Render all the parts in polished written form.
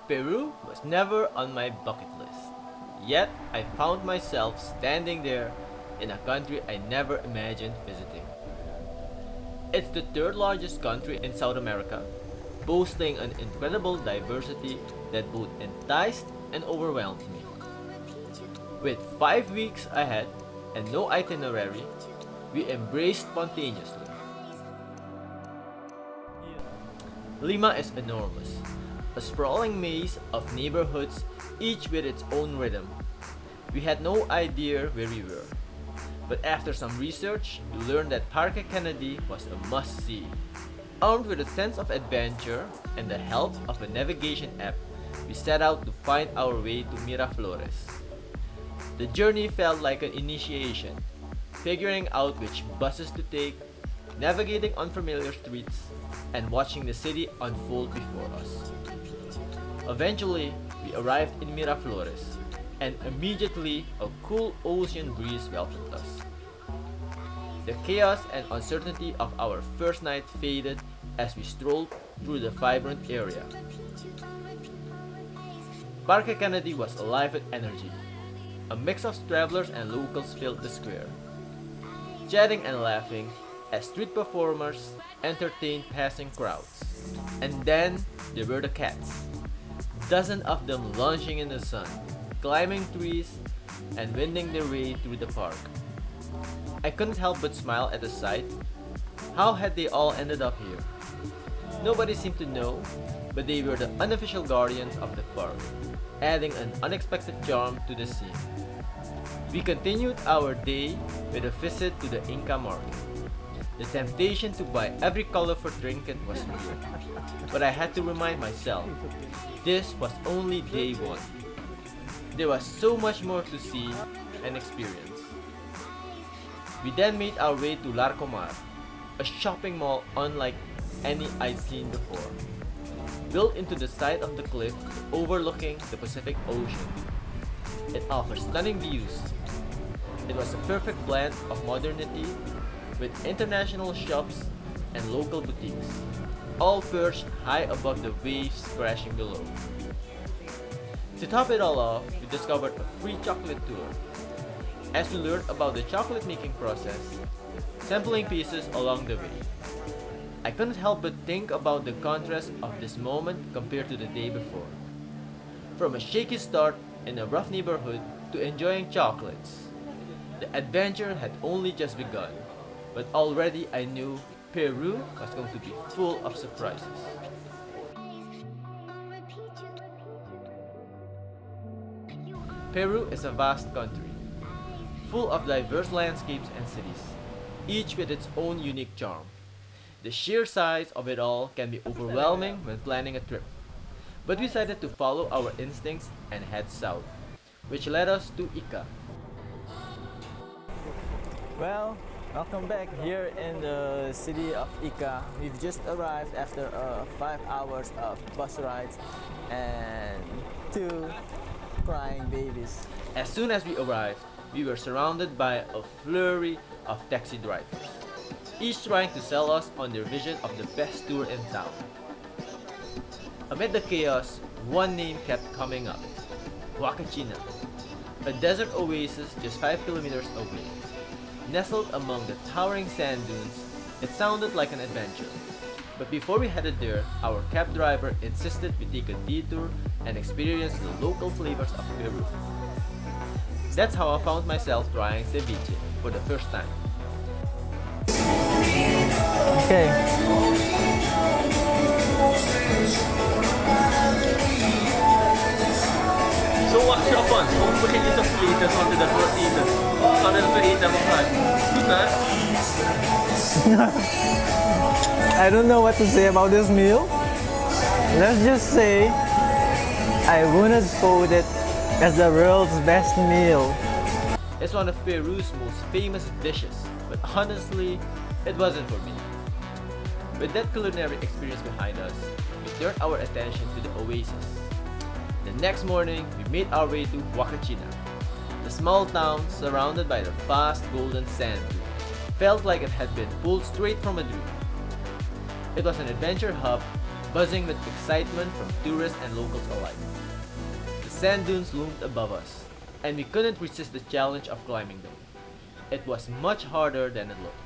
Peru was never on my bucket list. Yet, I found myself standing there in a country I never imagined visiting. It's the third largest country in South America, boasting an incredible diversity that both enticed and overwhelmed me. With 5 weeks ahead and no itinerary, we embraced spontaneously. Lima is enormous, a sprawling maze of neighborhoods, each with its own rhythm. We had no idea where we were, but after some research, we learned that Parque Kennedy was a must-see. Armed with a sense of adventure and the help of a navigation app, we set out to find our way to Miraflores. The journey felt like an initiation, figuring out which buses to take, navigating unfamiliar streets, and watching the city unfold before us. Eventually, we arrived in Miraflores, and immediately a cool ocean breeze welcomed us. The chaos and uncertainty of our first night faded as we strolled through the vibrant area. Parque Kennedy was alive with energy. A mix of travelers and locals filled the square, chatting and laughing as street performers entertained passing crowds. And then there were the cats, dozens of them launching in the sun, climbing trees, and winding their way through the park. I couldn't help but smile at the sight. How had they all ended up here? Nobody seemed to know, but they were the unofficial guardians of the park, adding an unexpected charm to the scene. We continued our day with a visit to the Inca market. The temptation to buy every colorful trinket was real, but I had to remind myself, this was only day one. There was so much more to see and experience. We then made our way to Larcomar, a shopping mall unlike any I'd seen before, built into the side of the cliff overlooking the Pacific Ocean. It offers stunning views. It was a perfect blend of modernity with international shops and local boutiques, all perched high above the waves crashing below. To top it all off, we discovered a free chocolate tour. As we learned about the chocolate making process, sampling pieces along the way. I couldn't help but think about the contrast of this moment compared to the day before. From a shaky start in a rough neighborhood to enjoying chocolates. The adventure had only just begun, but already I knew Peru was going to be full of surprises. Peru is a vast country, full of diverse landscapes and cities, each with its own unique charm. The sheer size of it all can be overwhelming when planning a trip, but we decided to follow our instincts and head south, which led us to Ica. Well, welcome back here in the city of Ica. We've just arrived after 5 hours of bus rides and 2 crying babies. As soon as we arrived, we were surrounded by a flurry of taxi drivers, each trying to sell us on their vision of the best tour in town. Amid the chaos, one name kept coming up: Huacachina, a desert oasis just 5 kilometers away. Nestled among the towering sand dunes, it sounded like an adventure. But before we headed there, our cab driver insisted we take a detour and experience the local flavors of Peru. That's how I found myself trying ceviche for the first time. Okay. So what's your fun? Kung pushing it of liters onto the first eater. So then to eat them apart. Good na? I don't know what to say about this meal. Let's just say I wouldn't vote it as the world's best meal. It's one of Peru's most famous dishes, but honestly, it wasn't for me. With that culinary experience behind us, we turned our attention to the oasis. The next morning, we made our way to Huacachina, the small town surrounded by the vast golden sand dune. Felt like it had been pulled straight from a dream. It was an adventure hub buzzing with excitement from tourists and locals alike. The sand dunes loomed above us, and we couldn't resist the challenge of climbing them. It was much harder than it looked,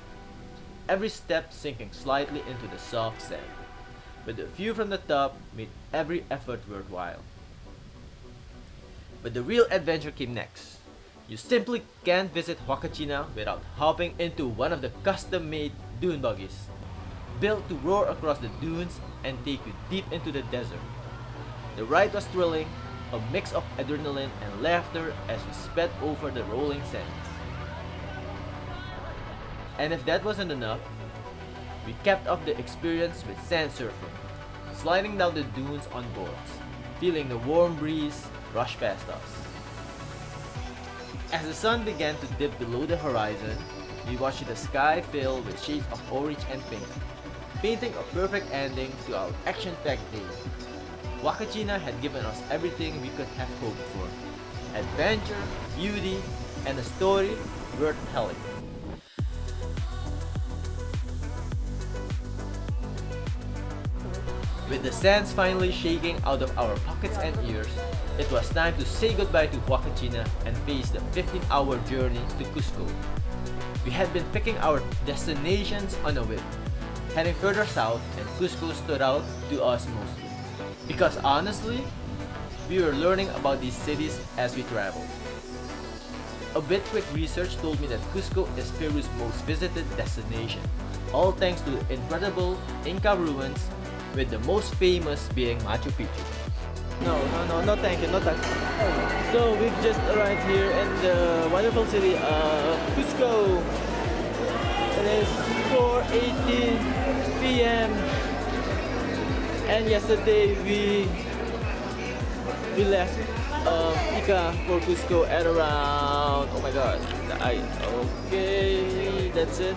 every step sinking slightly into the soft sand, but the view from the top made every effort worthwhile. But the real adventure came next. You simply can't visit Huacachina without hopping into one of the custom-made dune buggies, built to roar across the dunes and take you deep into the desert. The ride was thrilling, a mix of adrenaline and laughter as we sped over the rolling sands. And if that wasn't enough, we capped off the experience with sand surfing, sliding down the dunes on boards, feeling the warm breeze rush past us. As the sun began to dip below the horizon, we watched the sky fill with shades of orange and pink, painting a perfect ending to our action-packed day. Huacachina had given us everything we could have hoped for: adventure, beauty, and a story worth telling. With the sands finally shaking out of our pockets and ears, it was time to say goodbye to Huacachina and face the 15-hour journey to Cusco. We had been picking our destinations on a whim, heading further south, and Cusco stood out to us mostly. Because honestly, we were learning about these cities as we traveled. A bit quick research told me that Cusco is Peru's most visited destination, all thanks to the incredible Inca ruins, with the most famous being Machu Picchu. No, thank you, no thank you. So we've just arrived here in the wonderful city of Cusco. It is 4:18 p.m. and yesterday we left Ica for Cusco at around, oh my god, okay, that's it.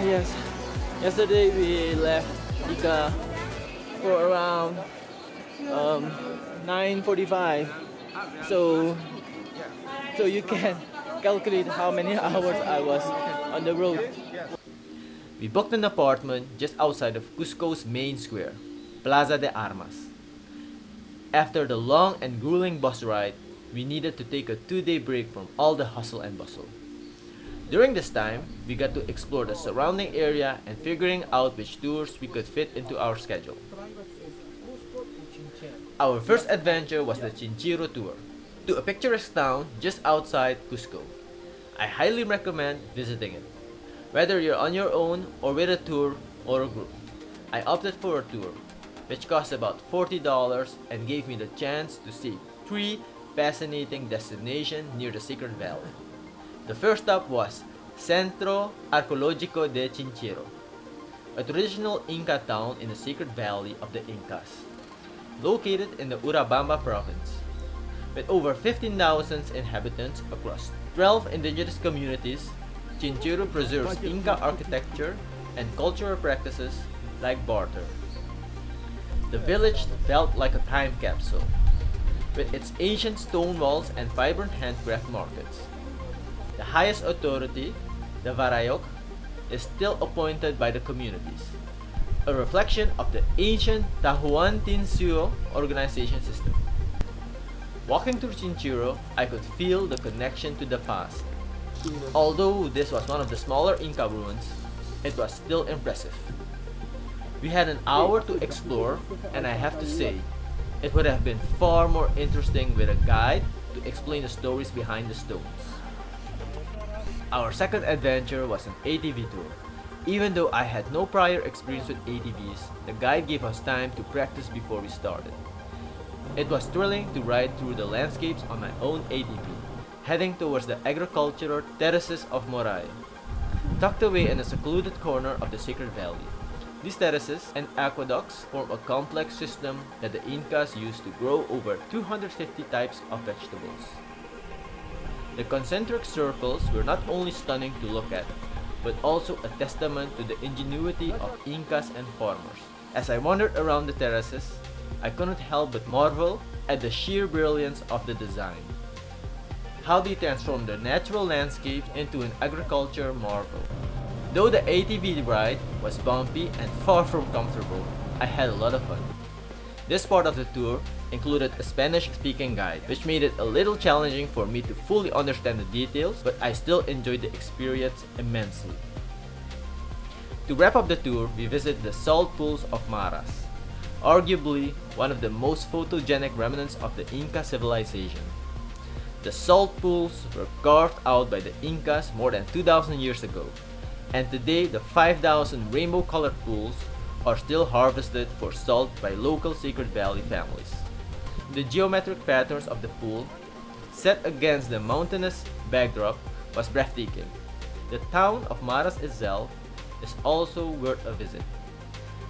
Yes, yesterday we left Ica for around 9:45, so you can calculate how many hours I was on the road. We booked an apartment just outside of Cusco's main square, Plaza de Armas. After the long and grueling bus ride, we needed to take a 2-day break from all the hustle and bustle. During this time, we got to explore the surrounding area and figuring out which tours we could fit into our schedule. Our first adventure was the Chinchiro tour, to a picturesque town just outside Cusco. I highly recommend visiting it, whether you're on your own or with a tour or a group. I opted for a tour, which cost about $40 and gave me the chance to see 3 fascinating destinations near the Sacred Valley. The first stop was Centro Arqueológico de Chinchero, a traditional Inca town in the Sacred Valley of the Incas, located in the Urubamba province. With over 15,000 inhabitants across 12 indigenous communities, Chinchero preserves Inca architecture and cultural practices like barter. The village felt like a time capsule, with its ancient stone walls and vibrant handcraft markets. The highest authority, the Varayok, is still appointed by the communities, a reflection of the ancient Tahuantinsuyo organization system. Walking through Chinchero, I could feel the connection to the past. Although this was one of the smaller Inca ruins, it was still impressive. We had an hour to explore, and I have to say, it would have been far more interesting with a guide to explain the stories behind the stones. Our second adventure was an ATV tour. Even though I had no prior experience with ATVs, the guide gave us time to practice before we started. It was thrilling to ride through the landscapes on my own ATV, heading towards the agricultural terraces of Moray, tucked away in a secluded corner of the Sacred Valley. These terraces and aqueducts form a complex system that the Incas used to grow over 250 types of vegetables. The concentric circles were not only stunning to look at, but also a testament to the ingenuity of Incas and farmers. As I wandered around the terraces, I couldn't help but marvel at the sheer brilliance of the design. How they transformed the natural landscape into an agriculture marvel. Though the ATV ride was bumpy and far from comfortable, I had a lot of fun. This part of the tour included a Spanish-speaking guide, which made it a little challenging for me to fully understand the details, but I still enjoyed the experience immensely. To wrap up the tour, we visited the salt pools of Haras, arguably one of the most photogenic remnants of the Inca civilization. The salt pools were carved out by the Incas more than 2,000 years ago, and today the 5,000 rainbow-colored pools are still harvested for salt by local Sacred Valley families. The geometric patterns of the pool, set against the mountainous backdrop, was breathtaking. The town of Haras itself is also worth a visit.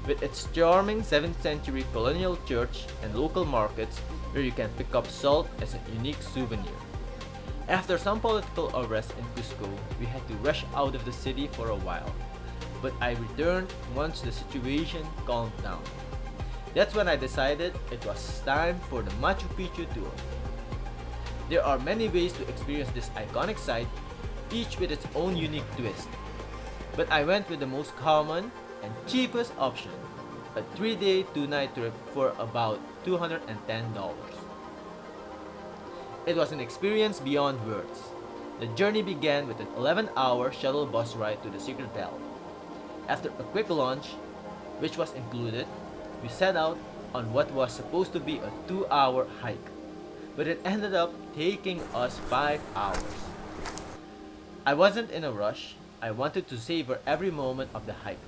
With its charming 7th century colonial church and local markets where you can pick up salt as a unique souvenir. After some political unrest in Cusco, we had to rush out of the city for a while, but I returned once the situation calmed down. That's when I decided it was time for the Machu Picchu tour. There are many ways to experience this iconic site, each with its own unique twist. But I went with the most common and cheapest option, a 3-day, 2-night trip for about $210. It was an experience beyond words. The journey began with an 11-hour shuttle bus ride to the Sacred Valley. After a quick lunch, which was included, we set out on what was supposed to be a 2-hour hike, but it ended up taking us 5 hours. I wasn't in a rush. I wanted to savor every moment of the hike,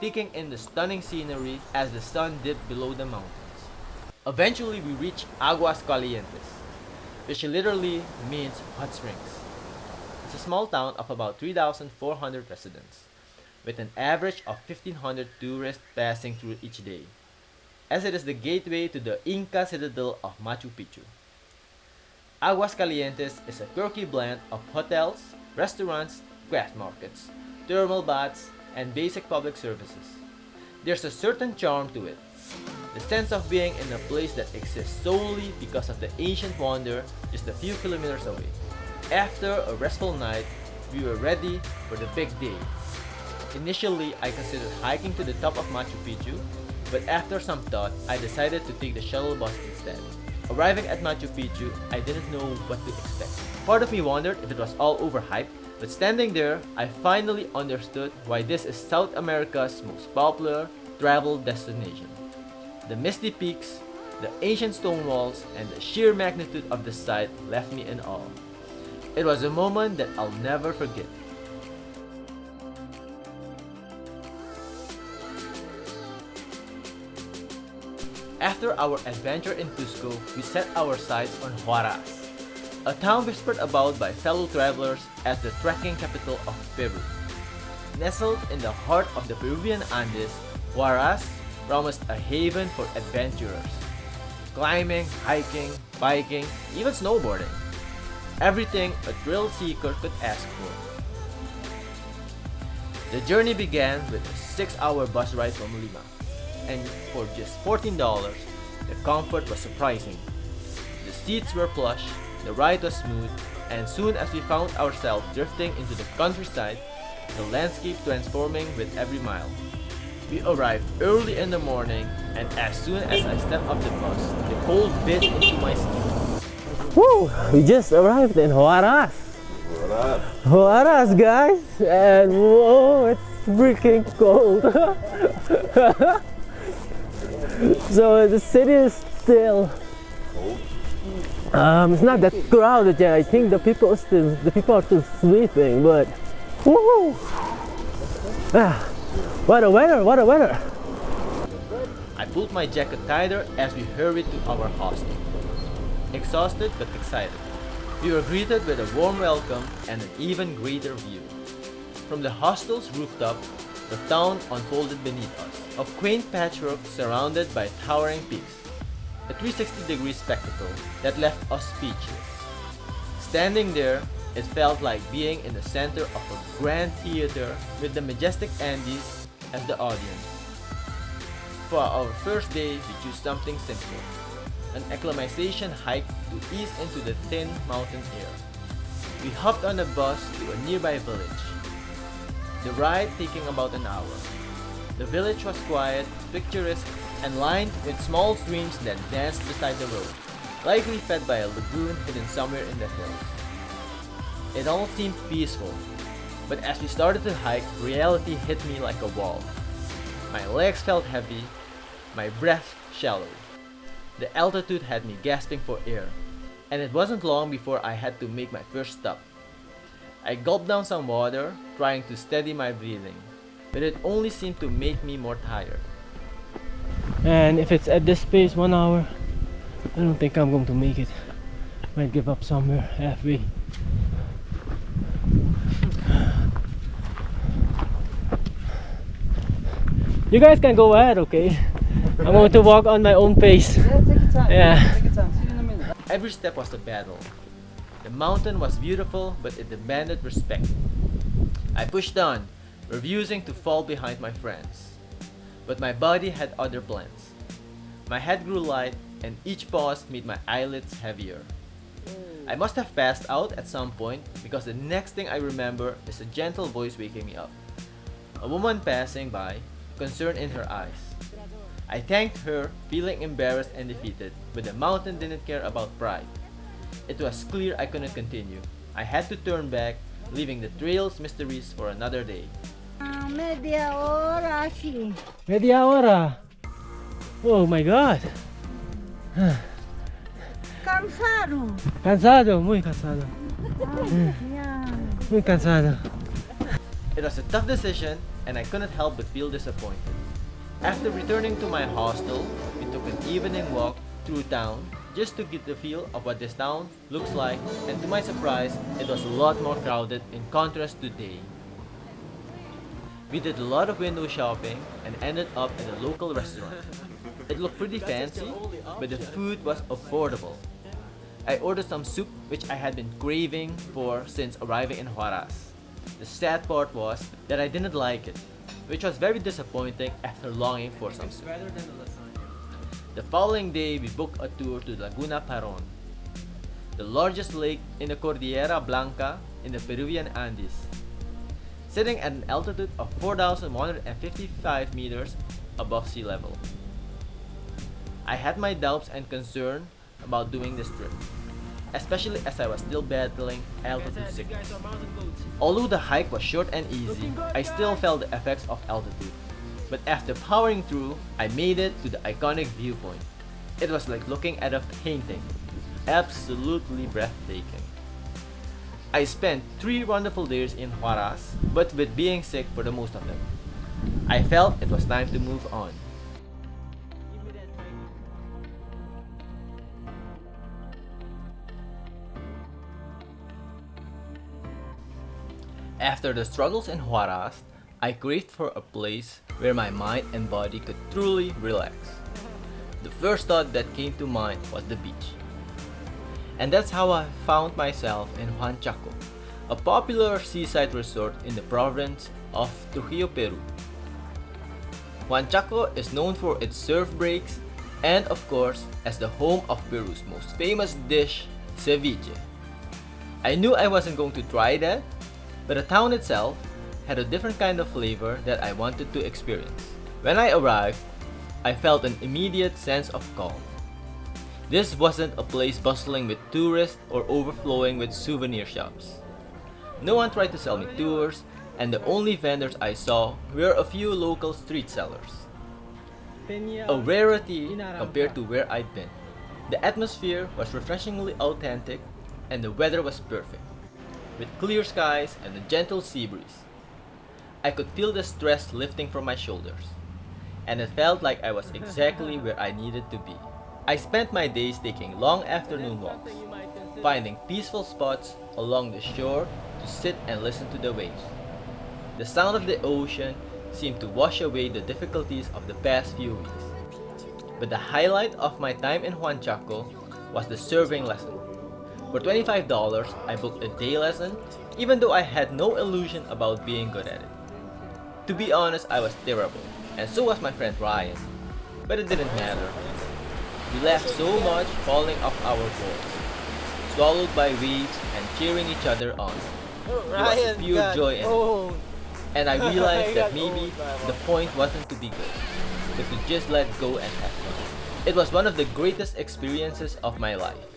taking in the stunning scenery as the sun dipped below the mountains. Eventually, we reached Aguas Calientes, which literally means hot springs. It's a small town of about 3,400 residents, with an average of 1,500 tourists passing through each day, as it is the gateway to the Inca citadel of Machu Picchu. Aguas Calientes is a quirky blend of hotels, restaurants, craft markets, thermal baths, and basic public services. There's a certain charm to it, the sense of being in a place that exists solely because of the ancient wonder just a few kilometers away. After a restful night, we were ready for the big day. Initially, I considered hiking to the top of Machu Picchu, but after some thought, I decided to take the shuttle bus instead. Arriving at Machu Picchu, I didn't know what to expect. Part of me wondered if it was all overhyped, but standing there, I finally understood why this is South America's most popular travel destination. The misty peaks, the ancient stone walls, and the sheer magnitude of the site left me in awe. It was a moment that I'll never forget. After our adventure in Cusco, we set our sights on Haras, a town whispered about by fellow travelers as the trekking capital of Peru. Nestled in the heart of the Peruvian Andes, Haras promised a haven for adventurers. Climbing, hiking, biking, even snowboarding. Everything a thrill seeker could ask for. The journey began with a 6-hour bus ride from Lima, and for just $14, the comfort was surprising. The seats were plush, the ride was smooth, and soon as we found ourselves drifting into the countryside, the landscape transforming with every mile. We arrived early in the morning, and as soon as I stepped off the bus, the cold bit into my skin. Woo! We just arrived in Haras. Haras, guys, and whoa, it's freaking cold. So the city is still. It's not that crowded yet. I think the people are still sleeping, but woo! What a weather! What a weather! I pulled my jacket tighter as we hurried to our hostel. Exhausted but excited, we were greeted with a warm welcome and an even greater view. From the hostel's rooftop, the town unfolded beneath us, a quaint patchwork surrounded by towering peaks, a 360-degree spectacle that left us speechless. Standing there, it felt like being in the center of a grand theater with the majestic Andes as the audience. For our first day, we chose something simple, an acclimatization hike to ease into the thin mountain air. We hopped on a bus to a nearby village, the ride taking about an hour. The village was quiet, picturesque, and lined with small streams that danced beside the road, likely fed by a lagoon hidden somewhere in the hills. It all seemed peaceful, but as we started to hike, reality hit me like a wall. My legs felt heavy, my breath shallow. The altitude had me gasping for air, and it wasn't long before I had to make my first stop. I gulped down some water, trying to steady my breathing, but it only seemed to make me more tired. And if it's at this pace 1 hour, I don't think I'm going to make it. Might give up somewhere halfway. You guys can go ahead, okay? I'm going to walk on my own pace. Yeah, take your time. Yeah. Take your time. See you in a minute. Every step was a battle. The mountain was beautiful, but it demanded respect. I pushed on, refusing to fall behind my friends. But my body had other plans. My head grew light, and each pause made my eyelids heavier. I must have passed out at some point because the next thing I remember is a gentle voice waking me up. A woman passing by, concern in her eyes. I thanked her, feeling embarrassed and defeated, but the mountain didn't care about pride. It was clear I couldn't continue. I had to turn back, leaving the trail's mysteries for another day. Media hora, sí. Media hora. Oh my god. Cansado. Cansado, muy cansado. Yeah. Muy cansado. It was a tough decision, and I couldn't help but feel disappointed. After returning to my hostel, we took an evening walk through town just to get the feel of what this town looks like, and to my surprise, it was a lot more crowded in contrast to today. We did a lot of window shopping and ended up at a local restaurant. It looked pretty fancy, but the food was affordable. I ordered some soup which I had been craving for since arriving in Haras. The sad part was that I didn't like it, which was very disappointing after longing for some soup. The following day, we booked a tour to Laguna Paron, the largest lake in the Cordillera Blanca in the Peruvian Andes. Sitting at an altitude of 4,155 meters above sea level. I had my doubts and concern about doing this trip, especially as I was still battling altitude sickness. Although the hike was short and easy, I still felt the effects of altitude. But after powering through, I made it to the iconic viewpoint. It was like looking at a painting. Absolutely breathtaking. I spent 3 wonderful days in Haras, but with being sick for the most of them. I felt it was time to move on. After the struggles in Haras, I craved for a place where my mind and body could truly relax. The first thought that came to mind was the beach. And that's how I found myself in Juan Chaco, a popular seaside resort in the province of Trujillo, Peru. Juan Chaco is known for its surf breaks and, of course, as the home of Peru's most famous dish, ceviche. I knew I wasn't going to try that, but the town itself had a different kind of flavor that I wanted to experience. When I arrived, I felt an immediate sense of calm. This wasn't a place bustling with tourists or overflowing with souvenir shops. No one tried to sell me tours, and the only vendors I saw were a few local street sellers. A rarity compared to where I'd been. The atmosphere was refreshingly authentic, and the weather was perfect, with clear skies and a gentle sea breeze. I could feel the stress lifting from my shoulders, and it felt like I was exactly where I needed to be. I spent my days taking long afternoon walks, finding peaceful spots along the shore to sit and listen to the waves. The sound of the ocean seemed to wash away the difficulties of the past few weeks. But the highlight of my time in Juan Chaco was the surfing lesson. For $25, I booked a day lesson, even though I had no illusion about being good at it. To be honest, I was terrible, and so was my friend Ryan. But it didn't matter. We laughed so much falling off our boards, swallowed by waves and cheering each other on. It was pure joy and And I realized that maybe the point wasn't to be good, but to just let go and have fun. It was one of the greatest experiences of my life,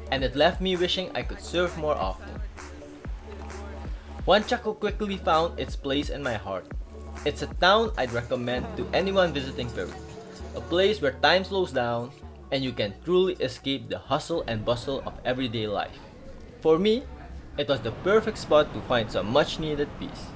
and it left me wishing I could surf more often. Juan Chaco quickly found its place in my heart. It's a town I'd recommend to anyone visiting Peru, a place where time slows down and you can truly escape the hustle and bustle of everyday life. For me, it was the perfect spot to find some much needed peace.